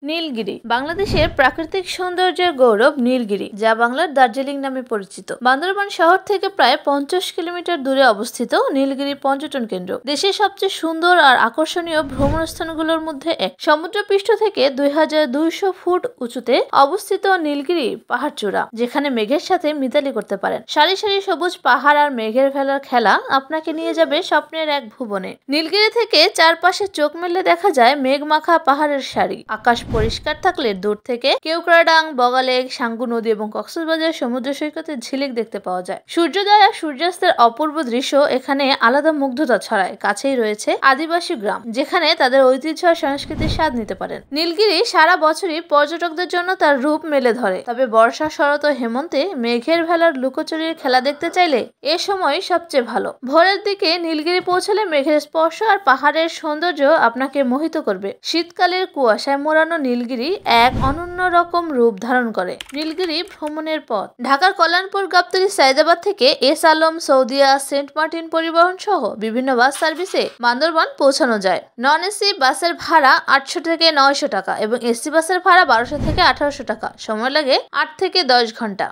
নীলগিরি বাংলাদেশের প্রাকৃতিক সৌন্দর্যের গৌরব নীলগিরি, যা বাংলার দার্জিলিং নামে পরিচিত। বান্দরবান শহর থেকে প্রায় 50 কিলোমিটার দূরে অবস্থিত নীলগিরি পর্যটন কেন্দ্র দেশের সবচেয়ে সুন্দর আর আকর্ষণীয় ভ্রমণ স্থানগুলোর মধ্যে এক। সমুদ্রপৃষ্ঠ থেকে 2200 ফুট উঁচুতে অবস্থিত নীলগিরি পাহাড়চূড়া, যেখানে মেঘের সাথে মিতালি করতে পারেন। সারি সারি সবুজ পাহাড় আর মেঘের ভেলার খেলা আপনাকে নিয়ে যাবে স্বপ্নের এক ভুবনে। নীলগিরি থেকে চারপাশে চোখ মেললে দেখা যায় মেঘমাখা পাহাড়ের সারি। আকাশ পরিষ্কার থাকলে দূর থেকে কেওক্রাডাং, বগালেক, সাঙ্গু নদী এবং কক্সবাজার সমুদ্র সৈকতের ঝিলিক দেখতে পাওয়া যায়। সূর্যোদয় আর সূর্যাস্তের অপূর্ব দৃশ্য এখানে আলাদা মুগ্ধতা ছড়ায়। কাছেই রয়েছে আদিবাসী গ্রাম, যেখানে তাদের ঐতিহ্য আর সংস্কৃতির স্বাদ নিতে পারেন। নীলগিরি সারা বছরই পর্যটকদের জন্য তার রূপ মেলে ধরে, তবে বর্ষা, শরৎ ও হেমন্তে মেঘের ভেলার লুকোচুরির খেলা দেখতে চাইলে এ সময় সবচেয়ে ভালো। ভোরের দিকে নীলগিরি পৌঁছলে মেঘের স্পর্শ আর পাহাড়ের সৌন্দর্য আপনাকে মোহিত করবে। শীতকালের কুয়াশায় মোড়ানো নীলগিরি এক অনন্য রকম রূপ ধারণ করে। নীলগিরি ভ্রমণের পথ: ঢাকার কল্যাণপুর, গাবতলী, সাইদাবাদ থেকে এস আলম, সৌদিয়া, সেন্ট মার্টিন পরিবহন সহ বিভিন্ন বাস সার্ভিসে বান্দরবান পৌঁছানো যায়। নন এসি বাসের ভাড়া 800 থেকে 900 টাকা এবং এসি বাসের ভাড়া 1200 থেকে 1800 টাকা। সময় লাগে 8 থেকে 10 ঘন্টা।